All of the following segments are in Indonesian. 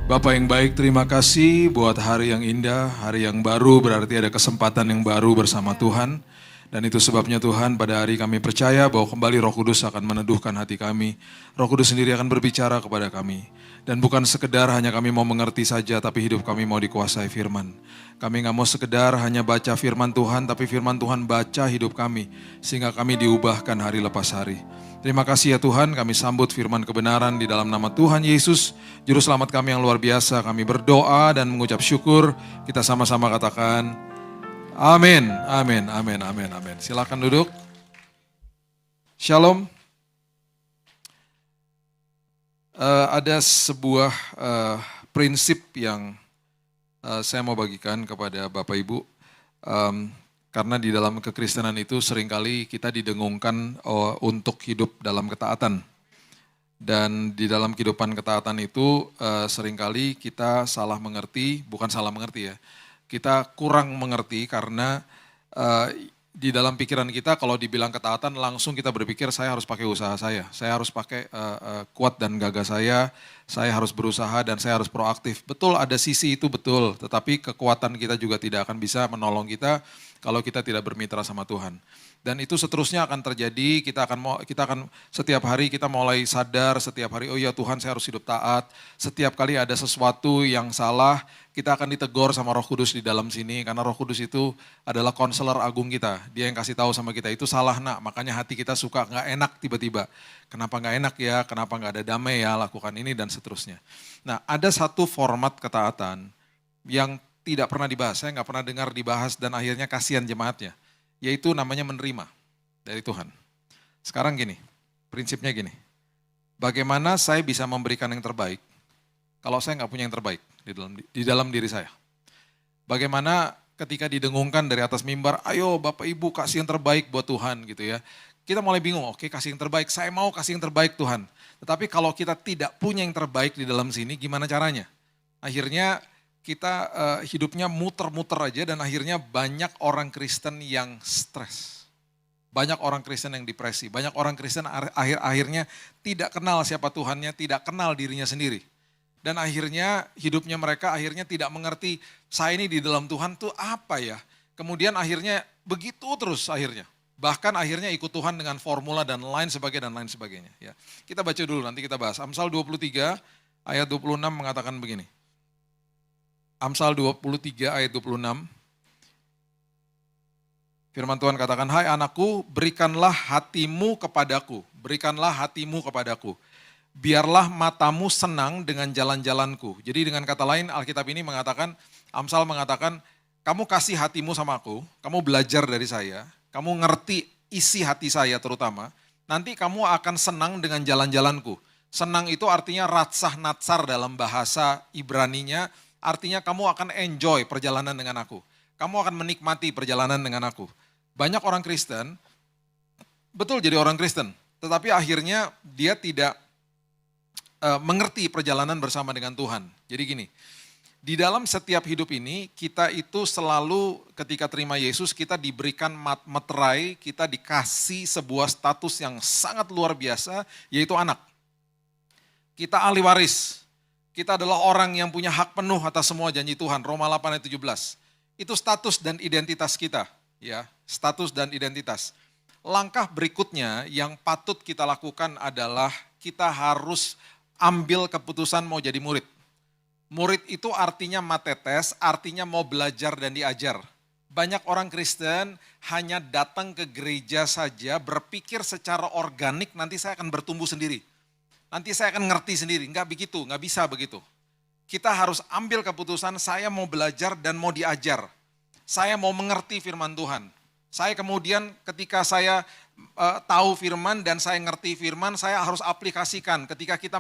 Bapak yang baik, terima kasih buat hari yang indah, hari yang baru, berarti ada kesempatan yang baru bersama Tuhan. Dan itu sebabnya Tuhan, pada hari kami percaya bahwa kembali Roh Kudus akan meneduhkan hati kami. Roh Kudus sendiri akan berbicara kepada kami. Dan bukan sekedar hanya kami mau mengerti saja, tapi hidup kami mau dikuasai firman. Kami nggak mau sekedar hanya baca firman Tuhan, tapi firman Tuhan baca hidup kami. Sehingga kami diubahkan hari lepas hari. Terima kasih ya Tuhan, kami sambut firman kebenaran di dalam nama Tuhan Yesus, Juru Selamat kami yang luar biasa. Kami berdoa dan mengucap syukur, kita sama-sama katakan, amin, amin, amin, amin, amin. Silakan duduk. Shalom. Ada sebuah prinsip yang saya mau bagikan kepada Bapak Ibu. Karena di dalam kekristenan itu seringkali kita didengungkan untuk hidup dalam ketaatan. Dan di dalam kehidupan ketaatan itu seringkali kita salah mengerti, bukan salah mengerti ya. Kita kurang mengerti karena di dalam pikiran kita kalau dibilang ketaatan langsung kita berpikir saya harus pakai usaha saya harus pakai kuat dan gagah saya harus berusaha dan saya harus proaktif. Betul ada sisi itu betul, tetapi kekuatan kita juga tidak akan bisa menolong kita kalau kita tidak bermitra sama Tuhan. Dan itu seterusnya akan terjadi, kita akan setiap hari kita mulai sadar, setiap hari oh ya Tuhan saya harus hidup taat. Setiap kali ada sesuatu yang salah, kita akan ditegur sama Roh Kudus di dalam sini, karena Roh Kudus itu adalah konselor agung kita. Dia yang kasih tahu sama kita itu salah nak, makanya hati kita suka nggak enak tiba-tiba. Kenapa nggak enak ya, kenapa nggak ada damai ya, lakukan ini dan seterusnya. Nah ada satu format ketaatan yang tidak pernah dibahas, saya nggak pernah dengar dibahas dan akhirnya kasihan jemaatnya. Yaitu namanya menerima dari Tuhan. Sekarang gini, prinsipnya gini. Bagaimana saya bisa memberikan yang terbaik kalau saya nggak punya yang terbaik di dalam diri saya? Bagaimana ketika didengungkan dari atas mimbar, ayo Bapak Ibu kasih yang terbaik buat Tuhan gitu ya. Kita mulai bingung, oke kasih yang terbaik, saya mau kasih yang terbaik Tuhan. Tetapi kalau kita tidak punya yang terbaik di dalam sini, gimana caranya? Akhirnya kita hidupnya muter-muter aja dan akhirnya banyak orang Kristen yang stres. Banyak orang Kristen yang depresi, banyak orang Kristen akhirnya tidak kenal siapa Tuhannya, tidak kenal dirinya sendiri. Dan akhirnya hidupnya mereka akhirnya tidak mengerti saya ini di dalam Tuhan tuh apa ya. Kemudian akhirnya begitu terus akhirnya. Bahkan akhirnya ikut Tuhan dengan formula dan lain sebagainya. Ya. Kita baca dulu nanti kita bahas. Amsal 23 ayat 26 mengatakan begini. Amsal 23 ayat 26. Firman Tuhan katakan, hai anakku, berikanlah hatimu kepadaku. Berikanlah hatimu kepadaku. Biarlah matamu senang dengan jalan-jalanku. Jadi dengan kata lain Alkitab ini mengatakan, Amsal mengatakan, kamu kasih hatimu sama aku, kamu belajar dari saya, kamu ngerti isi hati saya terutama, nanti kamu akan senang dengan jalan-jalanku. Senang itu artinya ratsah natsar dalam bahasa Ibraninya, artinya kamu akan enjoy perjalanan dengan aku. Kamu akan menikmati perjalanan dengan aku. Banyak orang Kristen, betul jadi orang Kristen, tetapi akhirnya dia tidak mengerti perjalanan bersama dengan Tuhan. Jadi gini, di dalam setiap hidup ini kita itu selalu ketika terima Yesus kita diberikan meterai, kita dikasih sebuah status yang sangat luar biasa yaitu anak. Kita ahli waris. Kita adalah orang yang punya hak penuh atas semua janji Tuhan. Roma 8 ayat 17. Itu status dan identitas kita, ya. Status dan identitas. Langkah berikutnya yang patut kita lakukan adalah kita harus ambil keputusan mau jadi murid. Murid itu artinya matetes, artinya mau belajar dan diajar. Banyak orang Kristen hanya datang ke gereja saja, berpikir secara organik nanti saya akan bertumbuh sendiri. Nanti saya akan ngerti sendiri, enggak begitu, enggak bisa begitu. Kita harus ambil keputusan saya mau belajar dan mau diajar. Saya mau mengerti firman Tuhan. Saya kemudian ketika saya tahu firman dan saya ngerti firman, saya harus aplikasikan. Ketika kita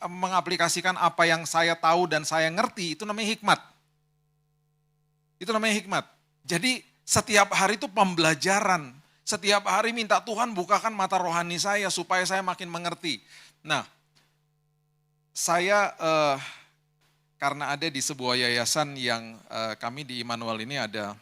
mengaplikasikan apa yang saya tahu dan saya ngerti, itu namanya hikmat. Itu namanya hikmat. Jadi setiap hari itu pembelajaran. Setiap hari minta Tuhan bukakan mata rohani saya supaya saya makin mengerti. Nah, saya karena ada di sebuah yayasan yang kami di Immanuel ini ada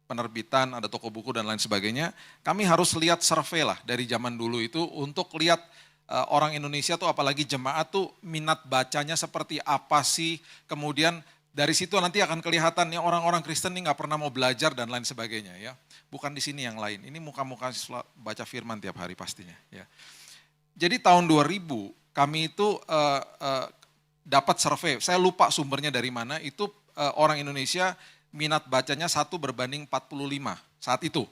penerbitan, ada toko buku dan lain sebagainya, kami harus lihat survei lah dari zaman dulu itu untuk lihat orang Indonesia tuh apalagi jemaat tuh minat bacanya seperti apa sih, kemudian dari situ nanti akan kelihatan ya orang-orang Kristen ini nggak pernah mau belajar dan lain sebagainya ya. Bukan di sini yang lain, ini muka-muka baca firman tiap hari pastinya ya. Jadi tahun 2000 kami itu dapat survei, saya lupa sumbernya dari mana, itu orang Indonesia minat bacanya 1:45 saat itu,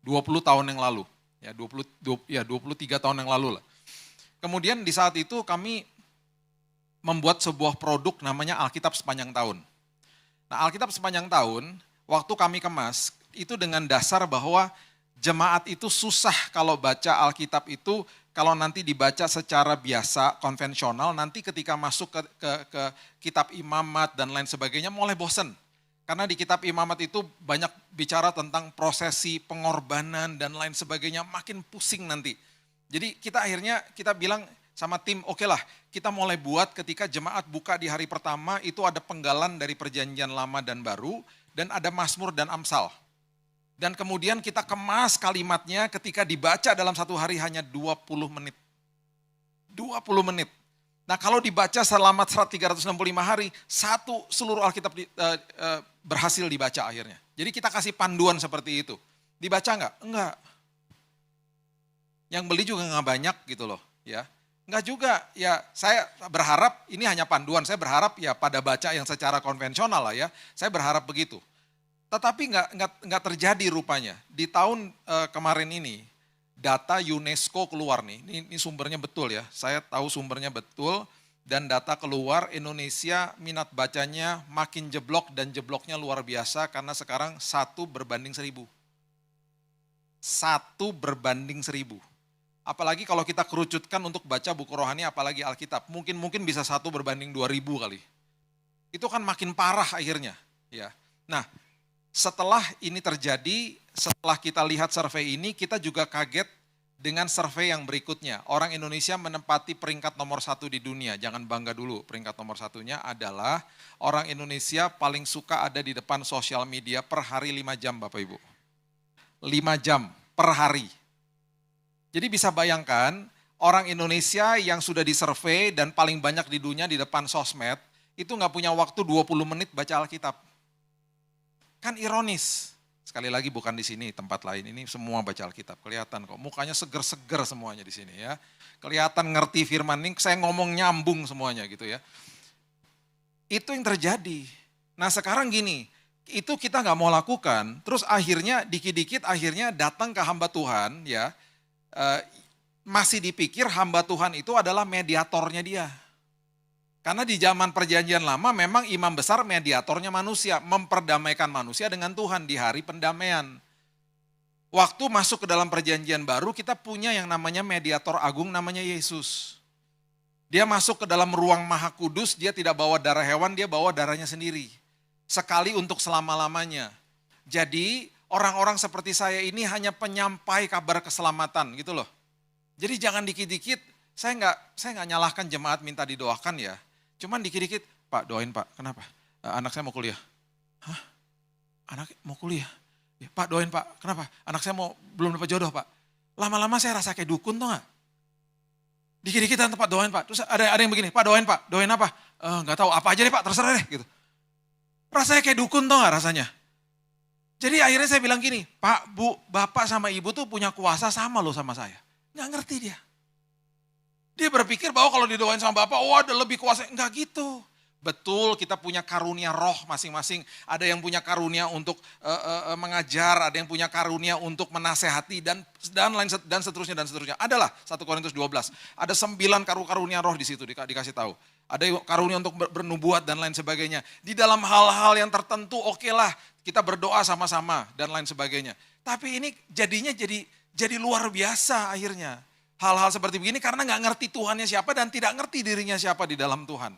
20 tahun yang lalu, ya 23 tahun yang lalu lah. Kemudian di saat itu kami membuat sebuah produk namanya Alkitab sepanjang tahun. Nah Alkitab sepanjang tahun, waktu kami kemas, itu dengan dasar bahwa jemaat itu susah kalau baca Alkitab itu, kalau nanti dibaca secara biasa, konvensional, nanti ketika masuk ke kitab imamat dan lain sebagainya mulai bosen. Karena di kitab imamat itu banyak bicara tentang prosesi, pengorbanan dan lain sebagainya, makin pusing nanti. Jadi kita bilang sama tim, oke lah kita mulai buat ketika jemaat buka di hari pertama, itu ada penggalan dari perjanjian lama dan baru, dan ada Mazmur dan Amsal. Dan kemudian kita kemas kalimatnya ketika dibaca dalam satu hari hanya 20 menit. 20 menit. Nah kalau dibaca selama 365 hari, seluruh Alkitab berhasil dibaca akhirnya. Jadi kita kasih panduan seperti itu. Dibaca enggak? Enggak. Yang beli juga enggak banyak gitu loh. Ya. Enggak juga, ya saya berharap ini hanya panduan, saya berharap ya pada baca yang secara konvensional lah ya, saya berharap begitu. Tetapi nggak terjadi rupanya. Di tahun kemarin ini, data UNESCO keluar nih, ini sumbernya betul ya, saya tahu sumbernya betul, dan data keluar Indonesia minat bacanya makin jeblok dan jebloknya luar biasa karena sekarang 1:1000. 1:1000. Apalagi kalau kita kerucutkan untuk baca buku rohani apalagi Alkitab, mungkin bisa 1:2000 kali. Itu kan makin parah akhirnya. Ya. Nah, setelah ini terjadi, setelah kita lihat survei ini, kita juga kaget dengan survei yang berikutnya. Orang Indonesia menempati peringkat nomor 1 di dunia. Jangan bangga dulu, peringkat nomor 1-nya adalah orang Indonesia paling suka ada di depan sosial media per hari 5 jam Bapak Ibu. 5 jam per hari. Jadi bisa bayangkan orang Indonesia yang sudah disurvei dan paling banyak di dunia di depan sosmed, itu nggak punya waktu 20 menit baca Alkitab. Kan ironis, sekali lagi bukan di sini, tempat lain, ini semua baca Alkitab, kelihatan kok, mukanya seger-seger semuanya di sini ya. Kelihatan ngerti firman ini, saya ngomong nyambung semuanya gitu ya. Itu yang terjadi. Nah sekarang gini, itu kita nggak mau lakukan, terus akhirnya dikit-dikit akhirnya datang ke hamba Tuhan ya, masih dipikir hamba Tuhan itu adalah mediatornya dia. Karena di zaman perjanjian lama memang imam besar mediatornya manusia, memperdamaikan manusia dengan Tuhan di hari pendamaian. Waktu masuk ke dalam perjanjian baru kita punya yang namanya mediator agung namanya Yesus. Dia masuk ke dalam ruang maha kudus, dia tidak bawa darah hewan, dia bawa darahnya sendiri. Sekali untuk selama-lamanya. Jadi orang-orang seperti saya ini hanya penyampai kabar keselamatan gitu loh. Jadi jangan dikit-dikit, saya nggak nyalahkan jemaat minta didoakan ya. Cuman dikit-dikit, Pak doain Pak, kenapa? Anak saya mau kuliah. Hah? Anak mau kuliah? Ya, Pak doain Pak, kenapa? Anak saya belum dapat jodoh Pak. Lama-lama saya rasa kayak dukun tuh gak? Dikit-dikit tante Pak doain Pak. Terus ada yang begini, Pak doain Pak, doain apa? Nggak tahu, apa aja deh Pak, terserah deh gitu. Rasanya kayak dukun tuh gak rasanya? Jadi akhirnya saya bilang gini, Pak, Bu, Bapak sama Ibu tuh punya kuasa sama loh sama saya. Nggak ngerti dia. Dia berpikir bahwa kalau didoain sama Bapak, oh ada lebih kuasa. Enggak gitu. Betul kita punya karunia roh masing-masing. Ada yang punya karunia untuk mengajar, ada yang punya karunia untuk menasehati dan seterusnya. Adalah 1 Korintus 12. Ada 9 karunia roh di situ dikasih tahu. Ada karunia untuk bernubuat dan lain sebagainya. Di dalam hal-hal yang tertentu oke lah kita berdoa sama-sama dan lain sebagainya. Tapi ini jadinya jadi luar biasa akhirnya. Hal-hal seperti begini karena nggak ngerti Tuhannya siapa dan tidak ngerti dirinya siapa di dalam Tuhan.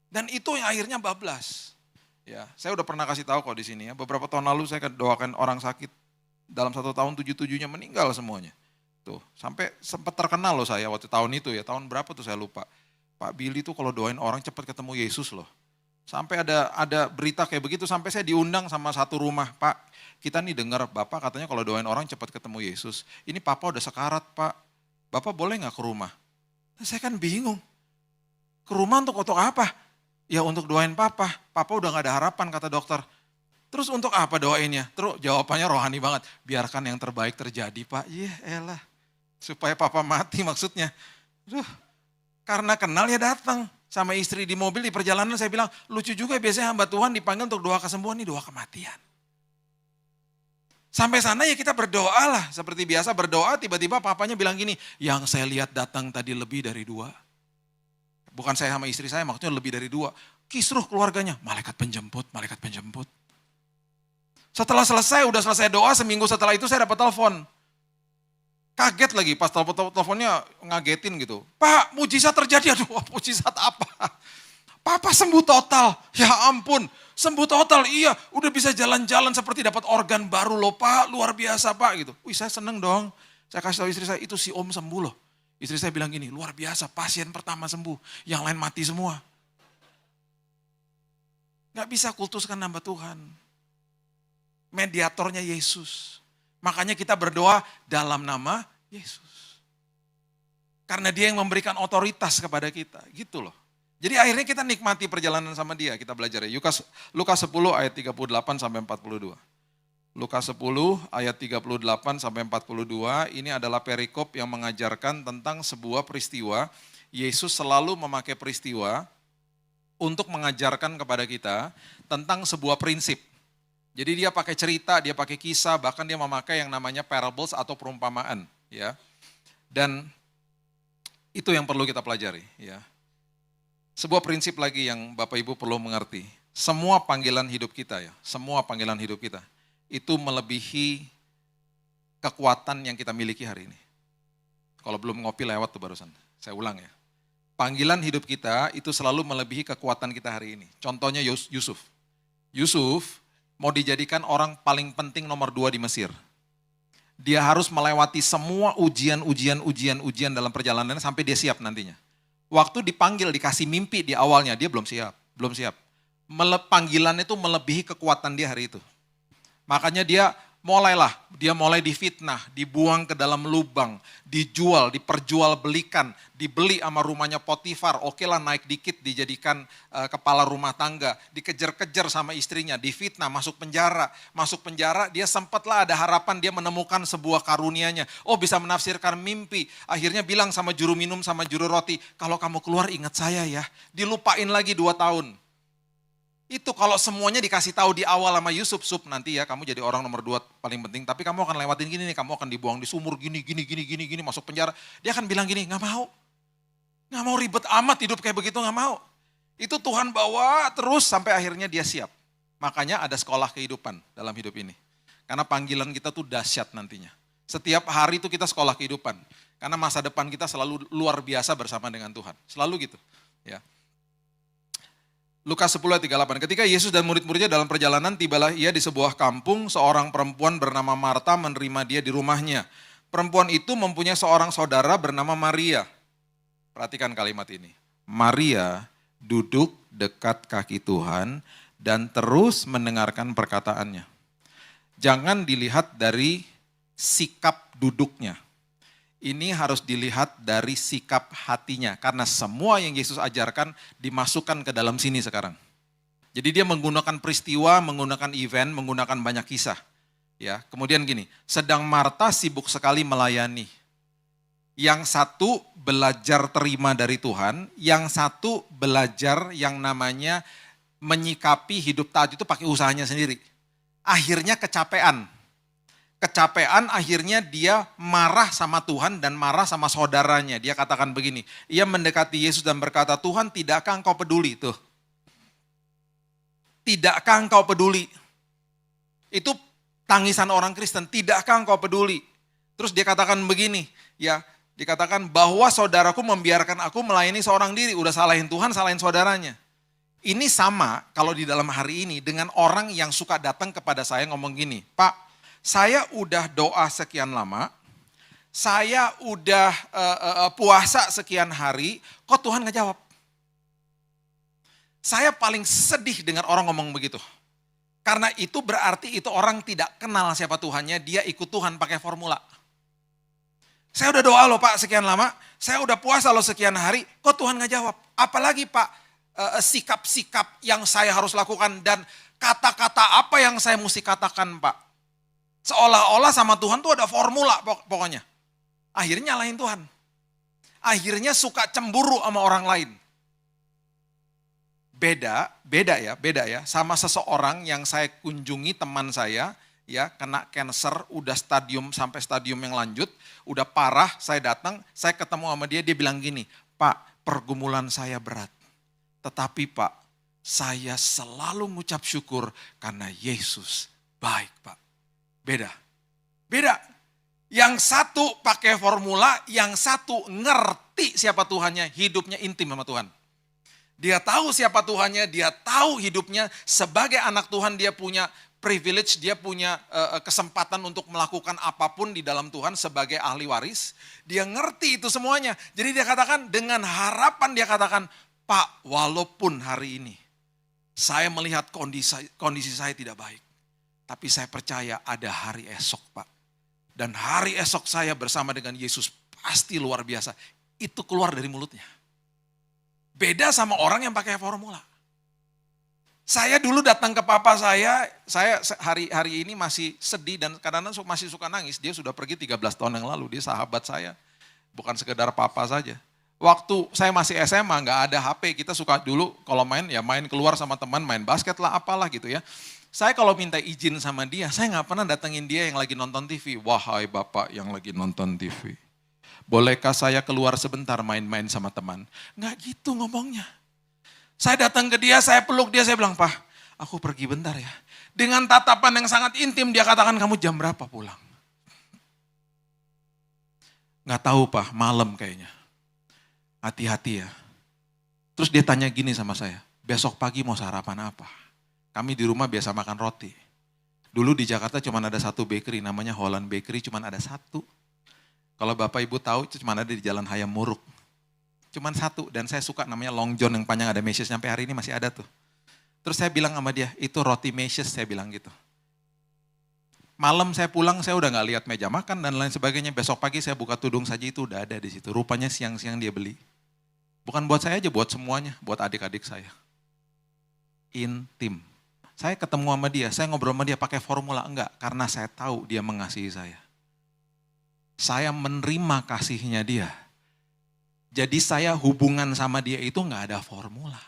Dan itu yang akhirnya bablas. Ya, saya udah pernah kasih tahu kok di sini ya. Beberapa tahun lalu saya doakan orang sakit dalam 1 tahun 7-7-nya meninggal semuanya. Tuh, sampai sempat terkenal loh saya waktu tahun itu ya. Tahun berapa tuh saya lupa. Pak Billy tuh kalau doain orang cepat ketemu Yesus loh. Sampai ada berita kayak begitu sampai saya diundang sama satu rumah, Pak. Kita nih dengar Bapak katanya kalau doain orang cepat ketemu Yesus. Ini Papa udah sekarat, Pak. Bapak boleh nggak ke rumah? Saya kan bingung. Ke rumah untuk apa? Ya untuk doain papa. Papa udah gak ada harapan kata dokter. Terus untuk apa doainnya? Terus jawabannya rohani banget. Biarkan yang terbaik terjadi pak. Iya elah. Supaya papa mati maksudnya. Duh, karena kenal ya datang. Sama istri di mobil di perjalanan saya bilang, lucu juga biasanya hamba Tuhan dipanggil untuk doa kesembuhan, ini doa kematian. Sampai sana ya kita berdoa lah. Seperti biasa berdoa tiba-tiba papanya bilang gini, yang saya lihat datang tadi lebih dari 2. Bukan saya sama istri saya, maksudnya lebih dari 2. Kisruh keluarganya, malaikat penjemput, malaikat penjemput. Setelah selesai, udah selesai doa, seminggu setelah itu saya dapat telepon. Kaget lagi pas teleponnya ngagetin gitu. Pak, mujizat terjadi. Aduh, mujizat apa? Papa sembuh total. Ya ampun, sembuh total. Iya, udah bisa jalan-jalan seperti dapat organ baru loh Pak. Luar biasa Pak gitu. Wih, saya seneng dong. Saya kasih tahu istri saya, itu si Om sembuh loh. Istri saya bilang gini, luar biasa, pasien pertama sembuh, yang lain mati semua. Gak bisa kultuskan hamba Tuhan. Mediatornya Yesus. Makanya kita berdoa dalam nama Yesus. Karena dia yang memberikan otoritas kepada kita, gitu loh. Jadi akhirnya kita nikmati perjalanan sama dia, kita belajar ya. Lukas 10 ayat 38 sampai 42. Lukas 10 ayat 38 sampai 42 ini adalah perikop yang mengajarkan tentang sebuah peristiwa. Yesus selalu memakai peristiwa untuk mengajarkan kepada kita tentang sebuah prinsip. Jadi dia pakai cerita, dia pakai kisah, bahkan dia memakai yang namanya parables atau perumpamaan, ya. Dan itu yang perlu kita pelajari, ya. Sebuah prinsip lagi yang Bapak Ibu perlu mengerti. Semua panggilan hidup kita ya, semua panggilan hidup kita itu melebihi kekuatan yang kita miliki hari ini. Kalau belum ngopi lewat tuh barusan, saya ulang ya. Panggilan hidup kita itu selalu melebihi kekuatan kita hari ini. Contohnya Yusuf. Yusuf mau dijadikan orang paling penting nomor 2 di Mesir. Dia harus melewati semua ujian dalam perjalanannya sampai dia siap nantinya. Waktu dipanggil, dikasih mimpi di awalnya, dia belum siap. Panggilan itu melebihi kekuatan dia hari itu. Makanya dia mulai difitnah, dibuang ke dalam lubang, dijual, diperjualbelikan, dibeli sama rumahnya Potifar, oke lah naik dikit dijadikan kepala rumah tangga, dikejar-kejar sama istrinya, difitnah, masuk penjara dia sempatlah ada harapan dia menemukan sebuah karunianya, oh bisa menafsirkan mimpi, akhirnya bilang sama juru minum sama juru roti, kalau kamu keluar ingat saya ya, dilupain lagi 2 tahun. Itu kalau semuanya dikasih tahu di awal sama Yusuf, nanti ya kamu jadi orang nomor 2 paling penting, tapi kamu akan lewatin gini nih, kamu akan dibuang di sumur gini, masuk penjara. Dia akan bilang gini, gak mau ribet amat hidup kayak begitu, gak mau. Itu Tuhan bawa terus sampai akhirnya dia siap. Makanya ada sekolah kehidupan dalam hidup ini. Karena panggilan kita tuh dahsyat nantinya. Setiap hari itu kita sekolah kehidupan. Karena masa depan kita selalu luar biasa bersama dengan Tuhan. Selalu gitu. Ya. Lukas 10 ayat 38, ketika Yesus dan murid-muridnya dalam perjalanan, tibalah ia di sebuah kampung, seorang perempuan bernama Marta menerima dia di rumahnya. Perempuan itu mempunyai seorang saudara bernama Maria. Perhatikan kalimat ini. Maria duduk dekat kaki Tuhan dan terus mendengarkan perkataannya. Jangan dilihat dari sikap duduknya. Ini harus dilihat dari sikap hatinya. Karena semua yang Yesus ajarkan dimasukkan ke dalam sini sekarang. Jadi dia menggunakan peristiwa, menggunakan event, menggunakan banyak kisah. Ya, kemudian gini, sedang Marta sibuk sekali melayani. Yang satu belajar terima dari Tuhan, yang satu belajar yang namanya menyikapi hidup taat itu pakai usahanya sendiri. Akhirnya kecapean akhirnya dia marah sama Tuhan dan marah sama saudaranya. Dia katakan begini, ia mendekati Yesus dan berkata, Tuhan tidakkah engkau peduli? Tuh. Tidakkah engkau peduli? Itu tangisan orang Kristen, tidakkah engkau peduli? Terus dia katakan begini, ya, dikatakan bahwa saudaraku membiarkan aku melayani seorang diri, udah salahin Tuhan, salahin saudaranya. Ini sama kalau di dalam hari ini dengan orang yang suka datang kepada saya ngomong gini, Pak, saya udah doa sekian lama, saya udah puasa sekian hari, kok Tuhan gak jawab? Saya paling sedih dengar orang ngomong begitu. Karena itu berarti itu orang tidak kenal siapa Tuhannya, dia ikut Tuhan pakai formula. Saya udah doa loh Pak sekian lama, saya udah puasa loh sekian hari, kok Tuhan gak jawab? Apalagi Pak sikap-sikap yang saya harus lakukan dan kata-kata apa yang saya mesti katakan Pak. Seolah-olah sama Tuhan tuh ada formula pokoknya. Akhirnya nyalahin Tuhan. Akhirnya suka cemburu sama orang lain. Beda ya. Sama seseorang yang saya kunjungi, teman saya, ya kena cancer, udah sampai stadium yang lanjut, udah parah, saya datang, saya ketemu sama dia bilang gini, Pak, pergumulan saya berat. Tetapi Pak, saya selalu mengucap syukur karena Yesus baik Pak. Beda. Yang satu pakai formula, yang satu ngerti siapa Tuhannya, hidupnya intim sama Tuhan. Dia tahu siapa Tuhannya, dia tahu hidupnya sebagai anak Tuhan, dia punya privilege, dia punya kesempatan untuk melakukan apapun di dalam Tuhan sebagai ahli waris. Dia ngerti itu semuanya. Jadi dia katakan dengan harapan dia katakan, Pak, walaupun hari ini saya melihat kondisi saya tidak baik. Tapi saya percaya ada hari esok Pak. Dan hari esok saya bersama dengan Yesus pasti luar biasa. Itu keluar dari mulutnya. Beda sama orang yang pakai formula. Saya dulu datang ke papa saya hari ini masih sedih dan kadang-kadang masih suka nangis. Dia sudah pergi 13 tahun yang lalu, dia sahabat saya. Bukan sekedar papa saja. Waktu saya masih SMA nggak ada HP, kita suka dulu kalau main keluar sama teman, main basket lah apalah gitu ya. Saya kalau minta izin sama dia, saya nggak pernah datengin dia yang lagi nonton TV. Wahai bapak yang lagi nonton TV, bolehkah saya keluar sebentar main-main sama teman? Nggak gitu ngomongnya. Saya datang ke dia, saya peluk dia, saya bilang, Pak, aku pergi bentar ya. Dengan tatapan yang sangat intim, dia katakan, kamu jam berapa pulang? Nggak tahu Pak, malam kayaknya. Hati-hati ya. Terus dia tanya gini sama saya, besok pagi mau sarapan apa? Kami di rumah biasa makan roti. Dulu di Jakarta cuma ada satu bakery, namanya Holland Bakery, cuma ada satu. Kalau Bapak Ibu tahu itu cuma ada di Jalan Hayam Muruk. Cuma satu, dan saya suka namanya Long John yang panjang ada meshes, sampai hari ini masih ada tuh. Terus saya bilang sama dia, itu roti meshes, saya bilang gitu. Malam saya pulang, saya udah gak lihat meja makan dan lain sebagainya. Besok pagi saya buka tudung saja itu udah ada di situ. Rupanya siang-siang dia beli. Bukan buat saya aja, buat semuanya, buat adik-adik saya. Intim. Saya ketemu sama dia, saya ngobrol sama dia pakai formula, enggak. Karena saya tahu dia mengasihi saya. Saya menerima kasihnya dia. Jadi saya hubungan sama dia itu enggak ada formula.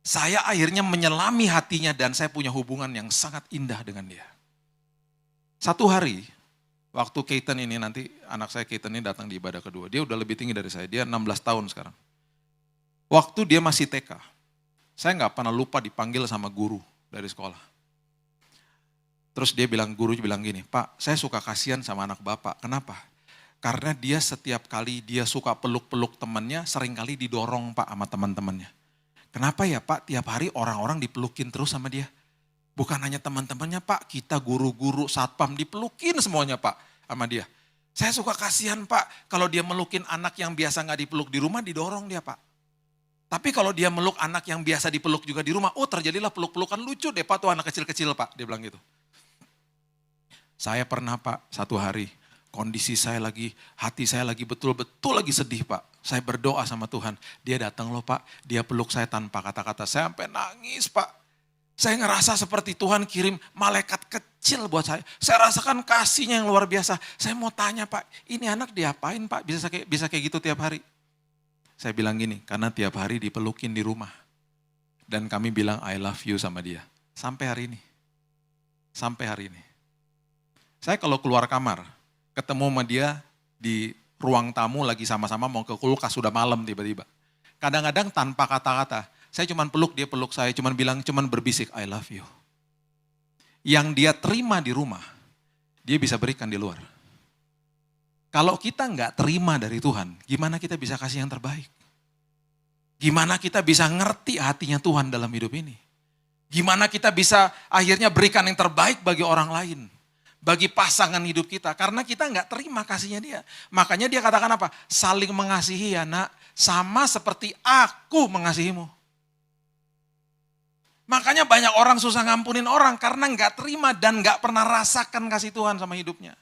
Saya akhirnya menyelami hatinya dan saya punya hubungan yang sangat indah dengan dia. Satu hari, waktu Keaton ini nanti, anak saya Keaton ini datang di ibadah kedua. Dia udah lebih tinggi dari saya, dia 16 tahun sekarang. Waktu dia masih TK, saya nggak pernah lupa dipanggil sama guru dari sekolah. Terus guru bilang gini, Pak, saya suka kasihan sama anak Bapak. Kenapa? Karena dia setiap kali dia suka peluk-peluk temannya, seringkali didorong Pak sama teman-temannya. Kenapa ya Pak, tiap hari orang-orang dipelukin terus sama dia? Bukan hanya teman-temannya Pak, kita guru-guru satpam dipelukin semuanya Pak sama dia. Saya suka kasihan Pak, kalau dia melukin anak yang biasa nggak dipeluk di rumah, didorong dia Pak. Tapi kalau dia meluk anak yang biasa dipeluk juga di rumah, oh terjadilah peluk-pelukan, lucu deh Pak tuh anak kecil-kecil Pak, dia bilang gitu. Saya pernah Pak, satu hari, hati saya lagi betul-betul lagi sedih Pak. Saya berdoa sama Tuhan, dia datang loh Pak, dia peluk saya tanpa kata-kata, saya sampai nangis Pak. Saya ngerasa seperti Tuhan kirim malaikat kecil buat saya. Saya rasakan kasihnya yang luar biasa. Saya mau tanya Pak, ini anak diapain Pak, bisa kayak gitu tiap hari? Saya bilang gini, karena tiap hari dipelukin di rumah. Dan kami bilang I love you sama dia. Sampai hari ini. Saya kalau keluar kamar, ketemu sama dia di ruang tamu lagi sama-sama mau ke kulkas, sudah malam tiba-tiba. Kadang-kadang tanpa kata-kata, saya cuman peluk, dia peluk saya, cuman berbisik I love you. Yang dia terima di rumah, dia bisa berikan di luar. Kalau kita nggak terima dari Tuhan, gimana kita bisa kasih yang terbaik? Gimana kita bisa ngerti hatinya Tuhan dalam hidup ini? Gimana kita bisa akhirnya berikan yang terbaik bagi orang lain? Bagi pasangan hidup kita, karena kita nggak terima kasihnya dia. Makanya dia katakan apa? Saling mengasihi ya nak, sama seperti aku mengasihimu. Makanya banyak orang susah ngampunin orang karena nggak terima dan nggak pernah rasakan kasih Tuhan sama hidupnya.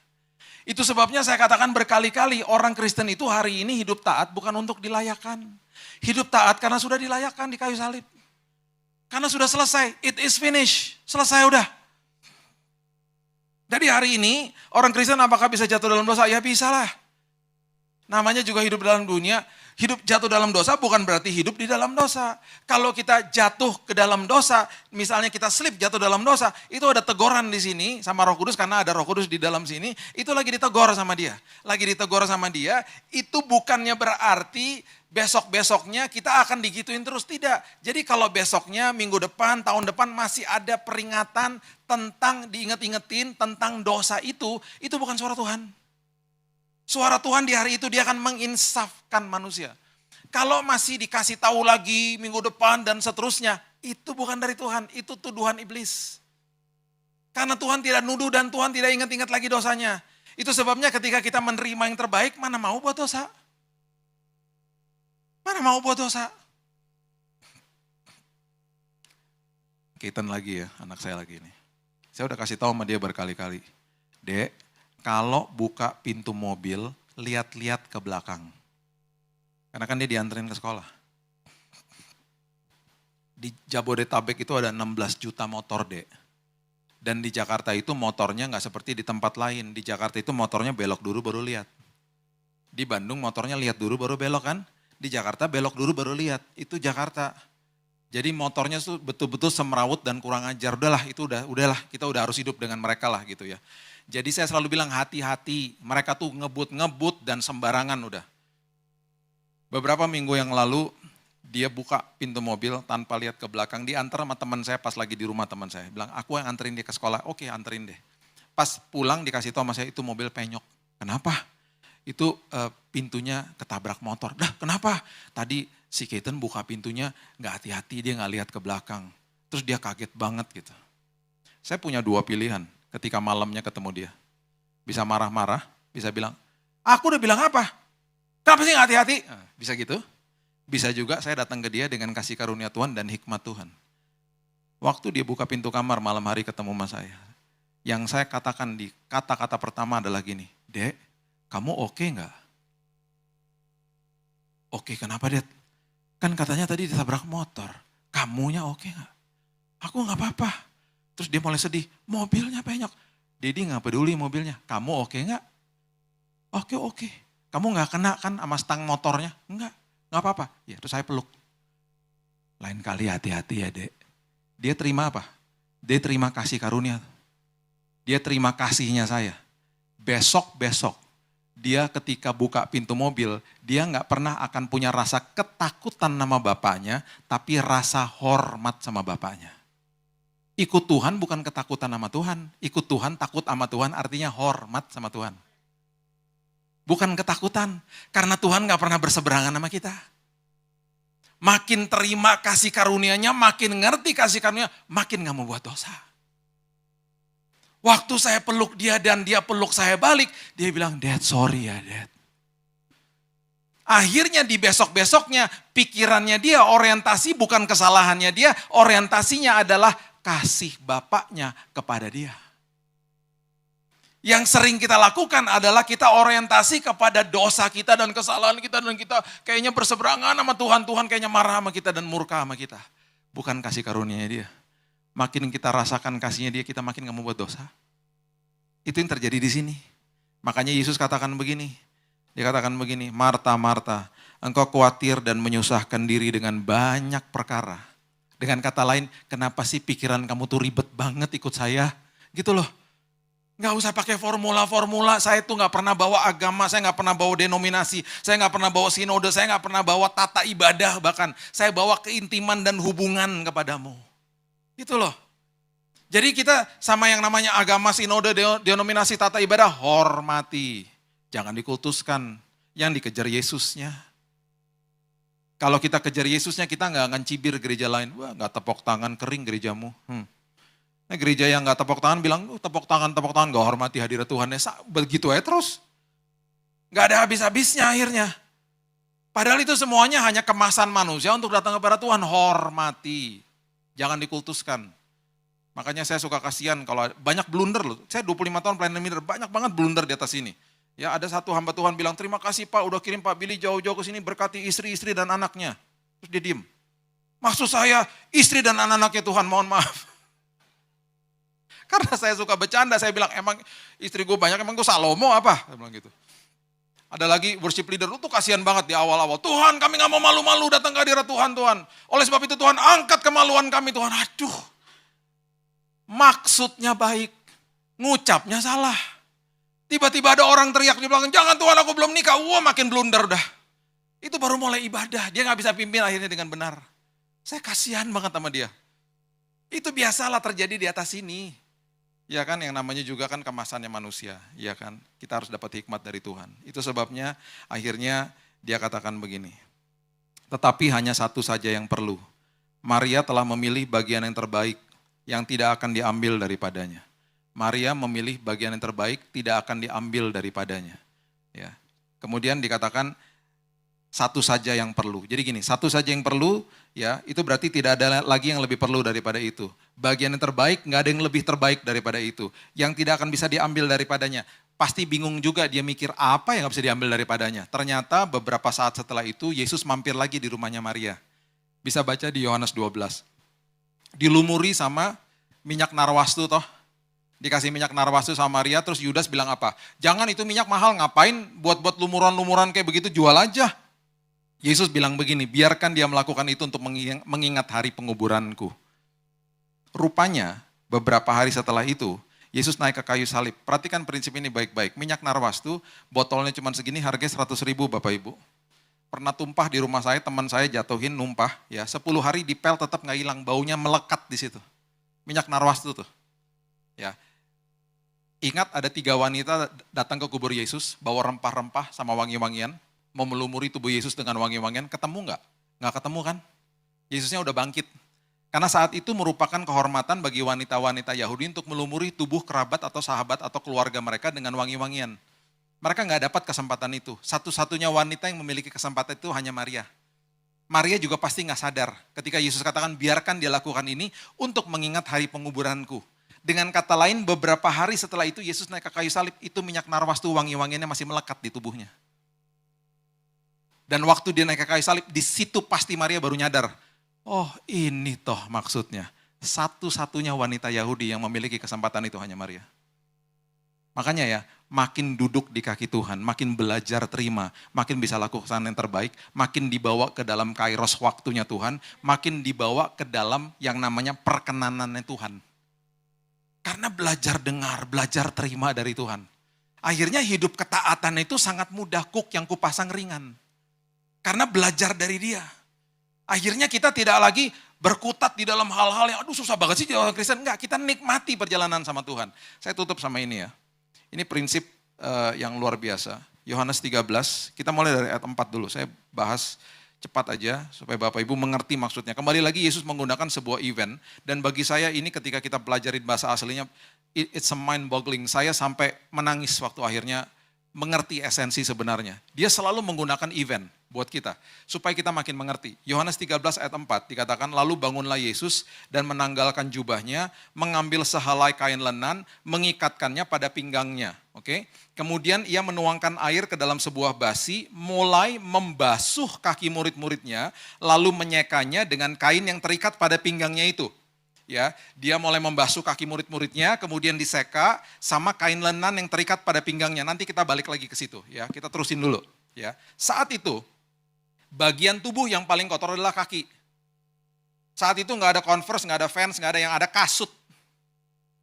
Itu sebabnya saya katakan berkali-kali orang Kristen itu hari ini hidup taat bukan untuk dilayakan. Hidup taat karena sudah dilayakan di kayu salib. Karena sudah selesai, it is finished, selesai udah. Jadi hari ini orang Kristen apakah bisa jatuh dalam dosa? Ya bisa lah. Namanya juga hidup dalam dunia. Hidup jatuh dalam dosa bukan berarti hidup di dalam dosa. Kalau kita jatuh ke dalam dosa, misalnya kita slip jatuh dalam dosa, itu ada teguran di sini sama Roh Kudus karena ada Roh Kudus di dalam sini, itu lagi ditegur sama dia. Lagi ditegur sama dia, itu bukannya berarti besok-besoknya kita akan digituin terus, tidak. Jadi kalau besoknya, minggu depan, tahun depan masih ada peringatan tentang diinget-ingetin tentang dosa itu bukan suara Tuhan. Suara Tuhan di hari itu dia akan menginsafkan manusia. Kalau masih dikasih tahu lagi minggu depan dan seterusnya, itu bukan dari Tuhan, itu tuduhan iblis. Karena Tuhan tidak nuduh dan Tuhan tidak ingat-ingat lagi dosanya. Itu sebabnya ketika kita menerima yang terbaik, mana mau buat dosa? Mana mau buat dosa? Kaitan lagi ya, anak saya lagi ini. Saya udah kasih tahu sama dia berkali-kali. Dek, kalau buka pintu mobil, lihat-lihat ke belakang. Karena kan dia dianterin ke sekolah. Di Jabodetabek itu ada 16 juta motor, Dek. Dan di Jakarta itu motornya nggak seperti di tempat lain. Di Jakarta itu motornya belok dulu baru lihat. Di Bandung motornya lihat dulu baru belok kan. Di Jakarta belok dulu baru lihat. Itu Jakarta. Jadi motornya tuh betul-betul semrawut dan kurang ajar. Udahlah, kita udah harus hidup dengan mereka lah gitu ya. Jadi saya selalu bilang hati-hati, mereka tuh ngebut-ngebut dan sembarangan udah. Beberapa minggu yang lalu dia buka pintu mobil tanpa lihat ke belakang, diantar sama teman saya pas lagi di rumah teman saya. Bilang, aku yang anterin dia ke sekolah, oke anterin deh. Pas pulang dikasih tahu sama saya, itu mobil penyok. Kenapa? Itu pintunya ketabrak motor. Dah kenapa? Tadi si Keaton buka pintunya gak hati-hati, dia gak lihat ke belakang. Terus dia kaget banget gitu. Saya punya dua pilihan. Ketika malamnya ketemu dia. Bisa marah-marah, bisa bilang, aku udah bilang apa? Kenapa sih gak hati-hati? Nah, bisa gitu. Bisa juga saya datang ke dia dengan kasih karunia Tuhan dan hikmat Tuhan. Waktu dia buka pintu kamar malam hari ketemu sama saya. Yang saya katakan di kata-kata pertama adalah gini, Dek, kamu oke gak? Oke, kenapa Dek? Kan katanya tadi ditabrak motor. Kamunya oke gak? Aku gak apa-apa. Terus dia mulai sedih, mobilnya penyok. Dedi gak peduli mobilnya, kamu oke gak? Oke. Kamu gak kena kan sama stang motornya? Enggak, gak apa-apa. Ya terus saya peluk. Lain kali hati-hati ya Dek. Dia terima apa? Dia terima kasih karunia. Dia terima kasihnya saya. Besok-besok, dia ketika buka pintu mobil, dia gak pernah akan punya rasa ketakutan sama bapaknya, tapi rasa hormat sama bapaknya. Ikut Tuhan bukan ketakutan sama Tuhan. Ikut Tuhan, takut sama Tuhan artinya hormat sama Tuhan. Bukan ketakutan. Karena Tuhan gak pernah berseberangan sama kita. Makin terima kasih karunia-Nya, makin ngerti kasih karunia, makin gak mau buat dosa. Waktu saya peluk dia dan dia peluk saya balik, dia bilang, Dad sorry ya Dad. Akhirnya di besok-besoknya pikirannya dia, orientasi bukan kesalahannya dia, orientasinya adalah kasih bapaknya kepada dia. Yang sering kita lakukan adalah kita orientasi kepada dosa kita dan kesalahan kita dan kita kayaknya berseberangan sama Tuhan. Tuhan kayaknya marah sama kita dan murka sama kita. Bukan kasih karunia-Nya dia. Makin kita rasakan kasihnya dia, kita makin gak mau buat dosa. Itu yang terjadi di sini. Makanya Yesus katakan begini. Dia katakan begini, Marta, Marta, engkau khawatir dan menyusahkan diri dengan banyak perkara. Dengan kata lain, kenapa sih pikiran kamu tuh ribet banget ikut saya? Gitu loh. Gak usah pakai formula-formula, saya tuh gak pernah bawa agama, saya gak pernah bawa denominasi, saya gak pernah bawa sinode, saya gak pernah bawa tata ibadah bahkan. Saya bawa keintiman dan hubungan kepadamu. Gitu loh. Jadi kita sama yang namanya agama, sinode, denominasi, tata ibadah, hormati. Jangan dikultuskan, yang dikejar Yesusnya. Kalau kita kejar Yesusnya, kita nggak akan cibir gereja lain. Wah, nggak tepok tangan, kering gerejamu. Nah, gereja yang nggak tepok tangan bilang, tepok tangan, nggak hormati hadirat Tuhan. Begitu aja terus. Nggak ada habis-habisnya akhirnya. Padahal itu semuanya hanya kemasan manusia untuk datang kepada Tuhan. Hormati. Jangan dikultuskan. Makanya saya suka kasihan kalau banyak blunder loh. Saya 25 tahun pelayanan leader, banyak banget blunder di atas ini. Ya, ada satu hamba Tuhan bilang, terima kasih Pak udah kirim Pak Billy jauh-jauh ke sini berkati istri-istri dan anaknya. Terus dia diem. Maksud saya istri dan anak-anaknya Tuhan, mohon maaf. Karena saya suka bercanda, saya bilang emang istri gue banyak, emang gue Salomo apa? Saya bilang gitu. Ada lagi worship leader, lu tuh kasihan banget di awal-awal. Tuhan kami gak mau malu-malu datang ke hadirat Tuhan, Tuhan. Oleh sebab itu Tuhan angkat kemaluan kami Tuhan. Aduh, maksudnya baik, ngucapnya salah. Tiba-tiba ada orang teriak di belakang, jangan Tuhan aku belum nikah. Wah makin blunder dah. Itu baru mulai ibadah, dia gak bisa pimpin akhirnya dengan benar. Saya kasihan banget sama dia. Itu biasalah terjadi di atas ini. Ya kan, yang namanya juga kan kemasannya manusia, ya kan. Kita harus dapat hikmat dari Tuhan. Itu sebabnya akhirnya dia katakan begini. Tetapi hanya satu saja yang perlu. Maria telah memilih bagian yang terbaik yang tidak akan diambil daripadanya. Maria memilih bagian yang terbaik tidak akan diambil daripadanya. Ya. Kemudian dikatakan satu saja yang perlu. Jadi gini, satu saja yang perlu, ya itu berarti tidak ada lagi yang lebih perlu daripada itu. Bagian yang terbaik, nggak ada yang lebih terbaik daripada itu. Yang tidak akan bisa diambil daripadanya. Pasti bingung juga dia mikir apa yang nggak bisa diambil daripadanya. Ternyata beberapa saat setelah itu Yesus mampir lagi di rumahnya Maria. Bisa baca di Yohanes 12. Dilumuri sama minyak narwastu toh. Dikasih minyak narwastu sama Maria, terus Yudas bilang apa? Jangan itu minyak mahal, ngapain buat lumuran-lumuran kayak begitu, jual aja. Yesus bilang begini, biarkan dia melakukan itu untuk mengingat hari penguburanku. Rupanya beberapa hari setelah itu, Yesus naik ke kayu salib. Perhatikan prinsip ini baik-baik. Minyak narwastu, botolnya cuma segini, harganya 100.000 Bapak Ibu. Pernah tumpah di rumah saya, teman saya jatuhin numpah. Ya, 10 hari dipel tetap nggak hilang, baunya melekat di situ. Minyak narwastu tuh. Ya. Ingat ada 3 wanita datang ke kubur Yesus, bawa rempah-rempah sama wangi-wangian. Mau melumuri tubuh Yesus dengan wangi-wangian, ketemu nggak? Nggak ketemu kan? Yesusnya udah bangkit. Karena saat itu merupakan kehormatan bagi wanita-wanita Yahudi untuk melumuri tubuh kerabat atau sahabat atau keluarga mereka dengan wangi-wangian. Mereka nggak dapat kesempatan itu. Satu-satunya wanita yang memiliki kesempatan itu hanya Maria. Maria juga pasti nggak sadar ketika Yesus katakan biarkan dia lakukan ini untuk mengingat hari penguburanku. Dengan kata lain beberapa hari setelah itu Yesus naik ke kayu salib, itu minyak narwastu wangi-wangiannya masih melekat di tubuhnya. Dan waktu dia naik ke kayu salib, di situ pasti Maria baru nyadar. Oh ini toh maksudnya. Satu-satunya wanita Yahudi yang memiliki kesempatan itu hanya Maria. Makanya ya, makin duduk di kaki Tuhan, makin belajar terima, makin bisa lakukan yang terbaik, makin dibawa ke dalam kairos waktunya Tuhan, makin dibawa ke dalam yang namanya perkenanannya Tuhan. Karena belajar dengar, belajar terima dari Tuhan. Akhirnya hidup ketaatan itu sangat mudah, kuk yang kupasang ringan. Karena belajar dari dia. Akhirnya kita tidak lagi berkutat di dalam hal-hal yang aduh susah banget sih jadi orang Kristen. Enggak, kita nikmati perjalanan sama Tuhan. Saya tutup sama ini ya. Ini prinsip yang luar biasa. Yohanes 13, kita mulai dari ayat 4 dulu. Saya bahas cepat aja supaya Bapak Ibu mengerti maksudnya. Kembali lagi Yesus menggunakan sebuah event. Dan bagi saya ini ketika kita pelajarin bahasa aslinya, it's a mind boggling. Saya sampai menangis waktu akhirnya mengerti esensi sebenarnya. Dia selalu menggunakan event buat kita, supaya kita makin mengerti. Yohanes 13 ayat 4 dikatakan, lalu bangunlah Yesus dan menanggalkan jubahnya, mengambil sehelai kain lenan, mengikatkannya pada pinggangnya. Oke. Kemudian ia menuangkan air ke dalam sebuah basi, mulai membasuh kaki murid-muridnya, lalu menyekanya dengan kain yang terikat pada pinggangnya itu. Ya, dia mulai membasuh kaki murid-muridnya, kemudian diseka sama kain lenan yang terikat pada pinggangnya. Nanti kita balik lagi ke situ, ya. Kita terusin dulu, ya. Saat itu bagian tubuh yang paling kotor adalah kaki. Saat itu nggak ada Converse, nggak ada Vans, nggak ada yang ada kasut.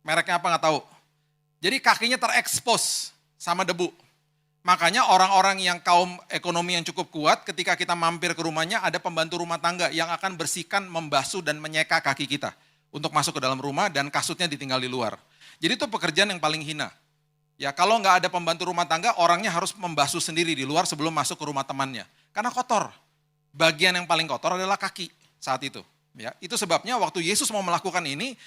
Mereknya apa nggak tahu. Jadi kakinya terekspos sama debu. Makanya orang-orang yang kaum ekonomi yang cukup kuat, ketika kita mampir ke rumahnya, ada pembantu rumah tangga yang akan bersihkan, membasuh dan menyeka kaki kita untuk masuk ke dalam rumah dan kasutnya ditinggal di luar. Jadi itu pekerjaan yang paling hina. Ya kalau nggak ada pembantu rumah tangga, orangnya harus membasuh sendiri di luar sebelum masuk ke rumah temannya. Karena kotor. Bagian yang paling kotor adalah kaki saat itu. Ya, itu sebabnya waktu Yesus mau melakukan ini,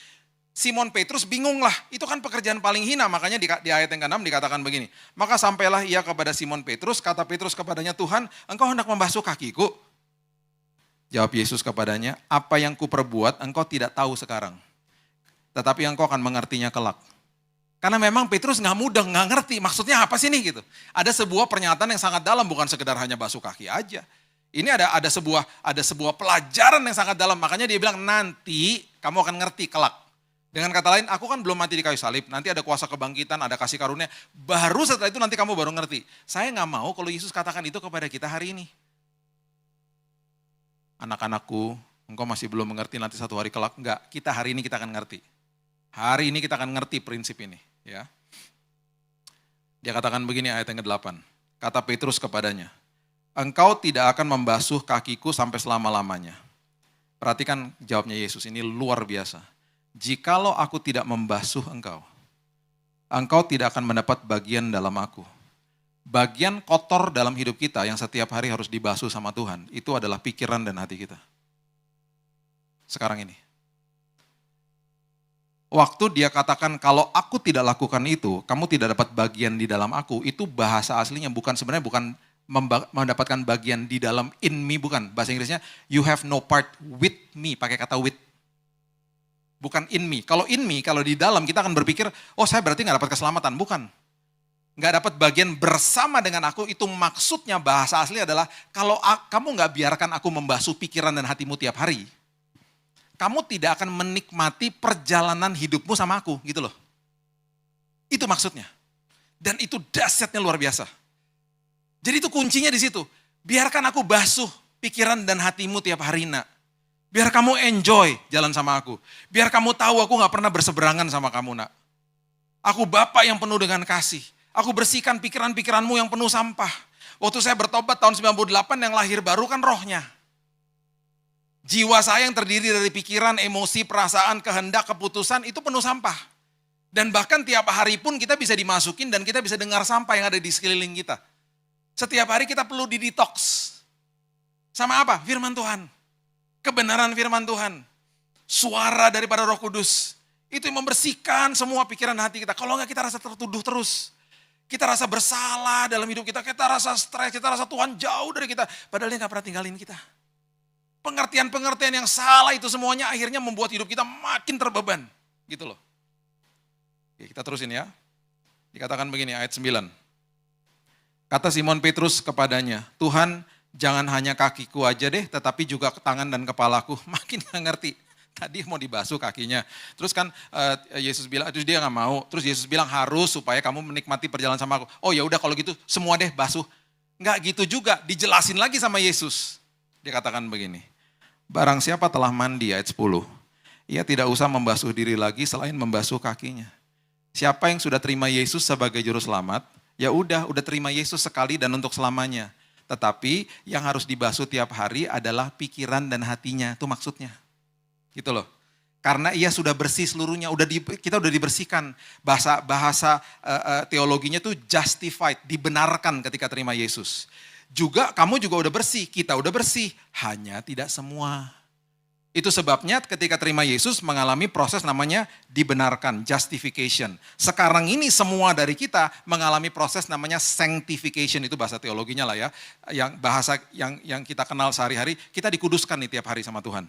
Simon Petrus bingung lah. Itu kan pekerjaan paling hina, makanya di ayat yang ke-6 dikatakan begini. Maka sampailah ia kepada Simon Petrus, kata Petrus kepadanya, Tuhan engkau hendak membasuh kakiku? Jawab Yesus kepadanya, apa yang kuperbuat engkau tidak tahu sekarang. tetapi engkau akan mengertinya kelak. Karena memang Petrus nggak mudah, nggak ngerti maksudnya apa sih nih gitu. Ada sebuah pernyataan yang sangat dalam, bukan sekedar hanya basuh kaki aja. Ini ada sebuah pelajaran yang sangat dalam, makanya dia bilang nanti kamu akan ngerti kelak. Dengan kata lain, aku kan belum mati di kayu salib, nanti ada kuasa kebangkitan, ada kasih karunia, baru setelah itu nanti kamu baru ngerti. Saya nggak mau kalau Yesus katakan itu kepada kita hari ini. Anak-anakku, engkau masih belum mengerti nanti satu hari kelak. Enggak, kita hari ini kita akan ngerti. Hari ini kita akan ngerti prinsip ini. Ya. Dia katakan begini ayat yang ke-8. Kata Petrus kepadanya, engkau tidak akan membasuh kakiku sampai selama-lamanya. Perhatikan jawabnya Yesus, ini luar biasa. Jikalau aku tidak membasuh engkau, engkau tidak akan mendapat bagian dalam aku. Bagian kotor dalam hidup kita yang setiap hari harus dibasuh sama Tuhan, itu adalah pikiran dan hati kita. Sekarang ini. Waktu dia katakan, kalau aku tidak lakukan itu, kamu tidak dapat bagian di dalam aku, itu bahasa aslinya sebenarnya bukan mendapatkan bagian di dalam in me, bukan. Bahasa Inggrisnya, you have no part with me, pakai kata with. Bukan in me. Kalau in me, kalau di dalam kita akan berpikir, oh saya berarti nggak dapat keselamatan. Bukan. Nggak dapat bagian bersama dengan aku, itu maksudnya bahasa asli adalah, kalau kamu nggak biarkan aku membasuh pikiran dan hatimu tiap hari, kamu tidak akan menikmati perjalanan hidupmu sama aku, gitu loh. Itu maksudnya. Dan itu dahsyatnya luar biasa. Jadi itu kuncinya di situ. Biarkan aku basuh pikiran dan hatimu tiap hari, nak. Biar kamu enjoy jalan sama aku. Biar kamu tahu aku gak pernah berseberangan sama kamu, nak. Aku Bapak yang penuh dengan kasih. Aku bersihkan pikiran-pikiranmu yang penuh sampah. Waktu saya bertobat tahun 98 yang lahir baru kan rohnya. Jiwa saya yang terdiri dari pikiran, emosi, perasaan, kehendak, keputusan itu penuh sampah. Dan bahkan tiap hari pun kita bisa dimasukin dan kita bisa dengar sampah yang ada di sekeliling kita. Setiap hari kita perlu didetox. Sama apa? Firman Tuhan. Kebenaran firman Tuhan. Suara daripada Roh Kudus. Itu yang membersihkan semua pikiran hati kita. Kalau enggak kita rasa tertuduh terus. Kita rasa bersalah dalam hidup kita. Kita rasa stres, kita rasa Tuhan jauh dari kita. Padahal dia gak pernah tinggalin kita. Pengertian-pengertian yang salah itu semuanya akhirnya membuat hidup kita makin terbeban. Gitu loh. Oke, kita terusin ya. Dikatakan begini ayat 9. Kata Simon Petrus kepadanya, Tuhan jangan hanya kakiku aja deh, tetapi juga tangan dan kepalaku. Makin gak ngerti. Tadi mau dibasuh kakinya. Terus kan Yesus bilang, terus dia gak mau. Terus Yesus bilang harus supaya kamu menikmati perjalanan sama aku. Oh ya udah kalau gitu semua deh basuh. Nggak gitu juga, dijelasin lagi sama Yesus. Dia katakan begini, barang siapa telah mandi, ayat 10, ia tidak usah membasuh diri lagi selain membasuh kakinya. Siapa yang sudah terima Yesus sebagai juru selamat, ya udah terima Yesus sekali dan untuk selamanya. Tetapi yang harus dibasuh tiap hari adalah pikiran dan hatinya, itu maksudnya. Gitu loh. Karena ia sudah bersih seluruhnya, kita udah dibersihkan. Bahasa teologinya tuh justified, dibenarkan ketika terima Yesus. Juga kamu juga udah bersih, kita udah bersih, hanya tidak semua. Itu sebabnya ketika terima Yesus mengalami proses namanya dibenarkan, justification. Sekarang ini semua dari kita mengalami proses namanya sanctification, itu bahasa teologinya lah ya. Yang bahasa yang kita kenal sehari-hari, kita dikuduskan nih tiap hari sama Tuhan.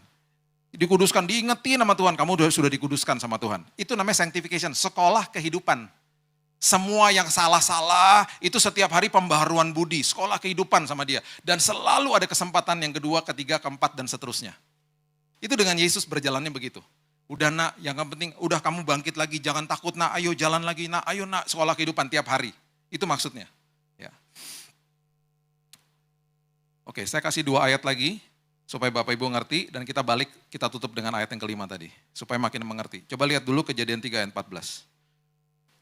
Dikuduskan, diingetin sama Tuhan, kamu sudah dikuduskan sama Tuhan. Itu namanya sanctification, sekolah kehidupan. Semua yang salah-salah itu setiap hari pembaharuan budi, sekolah kehidupan sama dia. Dan selalu ada kesempatan yang kedua, ketiga, keempat, dan seterusnya. Itu dengan Yesus berjalannya begitu. Udah nak, yang penting udah kamu bangkit lagi, jangan takut nak, ayo jalan lagi nak, ayo nak, sekolah kehidupan tiap hari. Itu maksudnya. Ya. Oke, saya kasih 2 ayat lagi, supaya Bapak Ibu ngerti, dan kita balik, kita tutup dengan ayat yang kelima tadi, supaya makin mengerti. Coba lihat dulu Kejadian 3 ayat 14.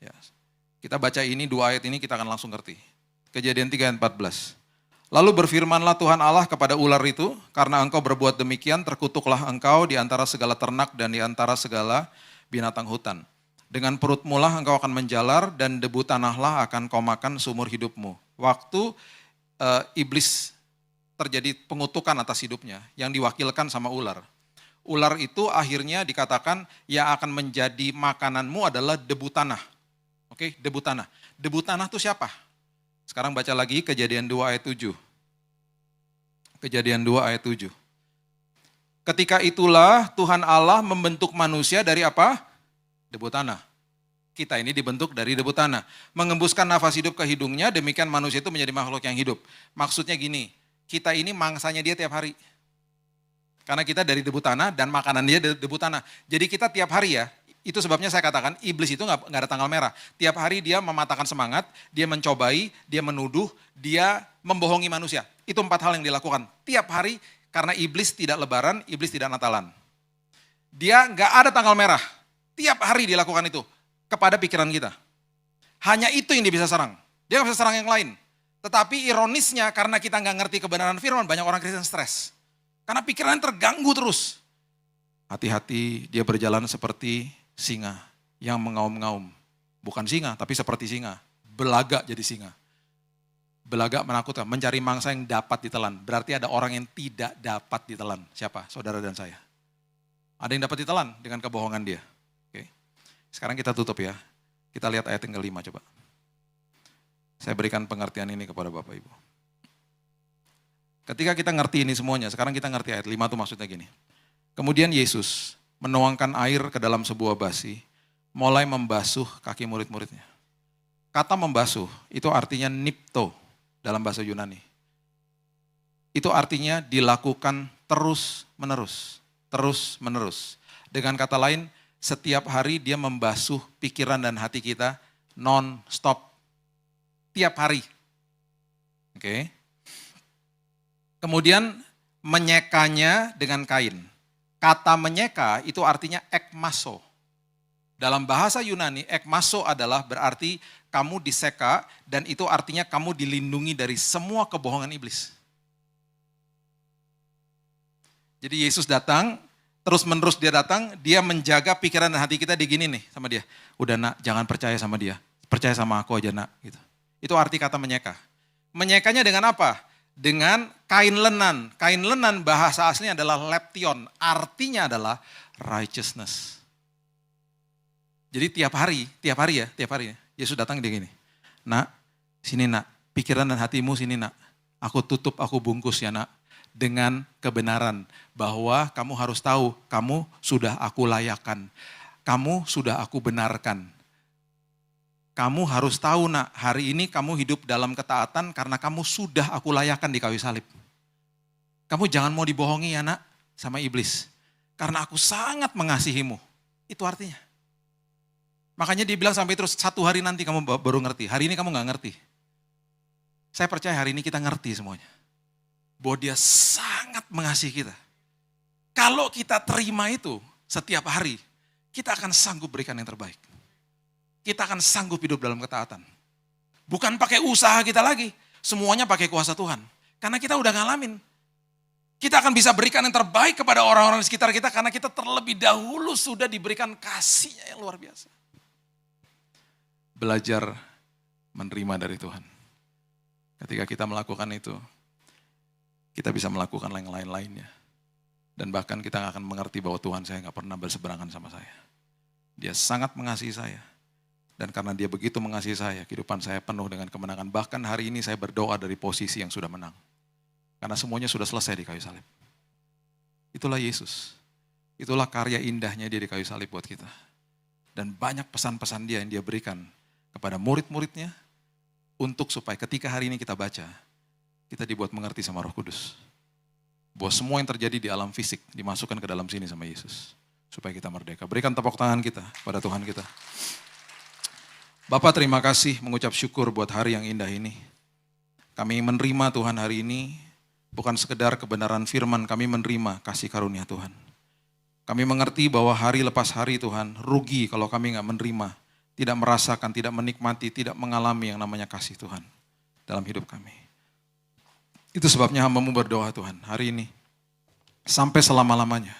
Ya. Kita baca ini, 2 ayat ini kita akan langsung ngerti. Kejadian 3 ayat 14. Lalu berfirmanlah Tuhan Allah kepada ular itu, karena engkau berbuat demikian, terkutuklah engkau di antara segala ternak dan di antara segala binatang hutan. Dengan perutmu lah engkau akan menjalar dan debu tanahlah akan kau makan seumur hidupmu. Waktu iblis terjadi pengutukan atas hidupnya, yang diwakilkan sama ular. Ular itu akhirnya dikatakan yang akan menjadi makananmu adalah debu tanah. Oke, debu tanah. Debu tanah itu siapa? Sekarang baca lagi Kejadian 2 ayat 7. Kejadian 2 ayat 7. Ketika itulah Tuhan Allah membentuk manusia dari apa? debu tanah. Kita ini dibentuk dari debu tanah. Mengembuskan nafas hidup ke hidungnya, demikian manusia itu menjadi makhluk yang hidup. Maksudnya gini, kita ini mangsanya dia tiap hari. Karena kita dari debu tanah dan makanan dia dari debu tanah. Jadi kita tiap hari ya, itu sebabnya saya katakan iblis itu nggak ada tanggal merah. Tiap hari dia mematahkan semangat, dia mencobai, dia menuduh, dia membohongi manusia. Itu 4 hal yang dilakukan. Tiap hari karena iblis tidak lebaran, iblis tidak natalan. Dia nggak ada tanggal merah. Tiap hari dilakukan itu kepada pikiran kita. Hanya itu yang dia bisa serang. Dia nggak bisa serang yang lain. Tetapi ironisnya karena kita nggak ngerti kebenaran firman, banyak orang Kristen stres. Karena pikirannya terganggu terus. Hati-hati, dia berjalan seperti singa yang mengaum-ngaum. Bukan singa, tapi seperti singa. Belaga jadi singa. Belaga menakutkan, mencari mangsa yang dapat ditelan. Berarti ada orang yang tidak dapat ditelan. Siapa? Saudara dan saya. Ada yang dapat ditelan dengan kebohongan dia. Oke. Sekarang kita tutup ya. Kita lihat ayat yang kelima coba. Saya berikan pengertian ini kepada Bapak Ibu. Ketika kita ngerti ini semuanya, sekarang kita ngerti ayat 5 itu maksudnya gini. Kemudian Yesus menuangkan air ke dalam sebuah basi, mulai membasuh kaki murid-muridnya. Kata membasuh itu artinya nipto dalam bahasa Yunani. Itu artinya dilakukan terus-menerus. Terus-menerus. Dengan kata lain, setiap hari dia membasuh pikiran dan hati kita non-stop. Tiap hari. Oke. Kemudian menyekanya dengan kain. Kata menyeka itu artinya ekmaso. Dalam bahasa Yunani, ekmaso adalah berarti kamu diseka dan itu artinya kamu dilindungi dari semua kebohongan iblis. Jadi Yesus datang, terus-menerus dia datang, dia menjaga pikiran dan hati kita digini nih sama dia. Udah nak, jangan percaya sama dia, percaya sama aku aja nak. Gitu. Itu arti kata menyeka. Menyekanya dengan apa? Dengan kain lenan. Kain lenan bahasa aslinya adalah leption. Artinya adalah righteousness. Jadi tiap hari ya, Yesus datang dia gini. Nak, sini nak, pikiran dan hatimu sini nak. Aku tutup, aku bungkus ya nak. Dengan kebenaran bahwa kamu harus tahu, kamu sudah aku layakkan. Kamu sudah aku benarkan. Kamu harus tahu nak, hari ini kamu hidup dalam ketaatan karena kamu sudah aku layakkan di kayu salib. Kamu jangan mau dibohongi ya nak sama iblis. Karena aku sangat mengasihimu. Itu artinya. Makanya dia bilang sampai terus 1 hari nanti kamu baru ngerti. Hari ini kamu gak ngerti. Saya percaya hari ini kita ngerti semuanya. Bahwa dia sangat mengasihi kita. Kalau kita terima itu setiap hari, kita akan sanggup berikan yang terbaik. Kita akan sanggup hidup dalam ketaatan. Bukan pakai usaha kita lagi. Semuanya pakai kuasa Tuhan. Karena kita udah ngalamin. Kita akan bisa berikan yang terbaik kepada orang-orang di sekitar kita. Karena kita terlebih dahulu sudah diberikan kasih-Nya yang luar biasa. Belajar menerima dari Tuhan. Ketika kita melakukan itu, kita bisa melakukan yang lain-lainnya. Dan bahkan kita akan mengerti bahwa Tuhan saya gak pernah berseberangan sama saya. Dia sangat mengasihi saya. Dan karena dia begitu mengasihi saya, kehidupan saya penuh dengan kemenangan. Bahkan hari ini saya berdoa dari posisi yang sudah menang. Karena semuanya sudah selesai di kayu salib. Itulah Yesus. Itulah karya indahnya dia di kayu salib buat kita. Dan banyak pesan-pesan dia yang dia berikan kepada murid-muridnya. Untuk supaya ketika hari ini kita baca, kita dibuat mengerti sama Roh Kudus. Bahwa semua yang terjadi di alam fisik dimasukkan ke dalam sini sama Yesus. Supaya kita merdeka. Berikan tepuk tangan kita pada Tuhan kita. Bapak terima kasih mengucap syukur buat hari yang indah ini. Kami menerima Tuhan hari ini, bukan sekedar kebenaran firman, kami menerima kasih karunia Tuhan. Kami mengerti bahwa hari lepas hari Tuhan, rugi kalau kami gak menerima, tidak merasakan, tidak menikmati, tidak mengalami yang namanya kasih Tuhan dalam hidup kami. Itu sebabnya hamba-Mu berdoa Tuhan, hari ini, sampai selama-lamanya,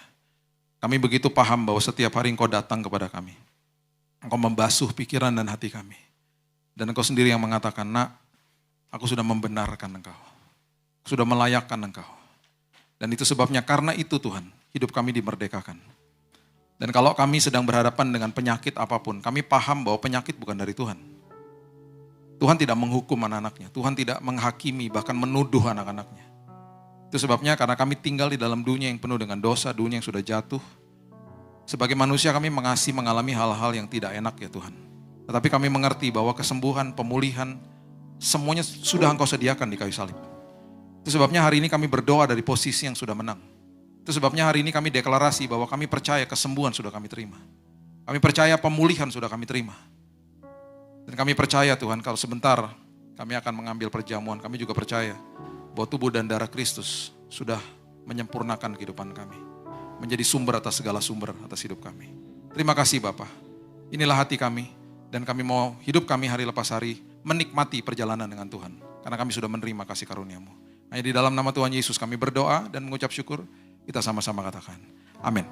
kami begitu paham bahwa setiap hari Engkau datang kepada kami. Engkau membasuh pikiran dan hati kami. Dan Engkau sendiri yang mengatakan, nak, aku sudah membenarkan Engkau. Sudah melayakkan Engkau. Dan itu sebabnya karena itu Tuhan, hidup kami dimerdekakan. Dan kalau kami sedang berhadapan dengan penyakit apapun, kami paham bahwa penyakit bukan dari Tuhan. Tuhan tidak menghukum anak-anaknya. Tuhan tidak menghakimi, bahkan menuduh anak-anaknya. Itu sebabnya karena kami tinggal di dalam dunia yang penuh dengan dosa, dunia yang sudah jatuh. Sebagai manusia kami mengalami hal-hal yang tidak enak ya Tuhan. Tetapi kami mengerti bahwa kesembuhan, pemulihan, semuanya sudah Engkau sediakan di kayu salib. Itu sebabnya hari ini kami berdoa dari posisi yang sudah menang. Itu sebabnya hari ini kami deklarasi bahwa kami percaya kesembuhan sudah kami terima. Kami percaya pemulihan sudah kami terima. Dan kami percaya Tuhan kalau sebentar kami akan mengambil perjamuan, kami juga percaya bahwa tubuh dan darah Kristus sudah menyempurnakan kehidupan kami. Menjadi sumber atas segala sumber atas hidup kami. Terima kasih Bapa. Inilah hati kami dan kami mau hidup kami hari lepas hari menikmati perjalanan dengan Tuhan. Karena kami sudah menerima kasih karunia-Mu. Hanya di dalam nama Tuhan Yesus kami berdoa dan mengucap syukur. Kita sama-sama katakan. Amin.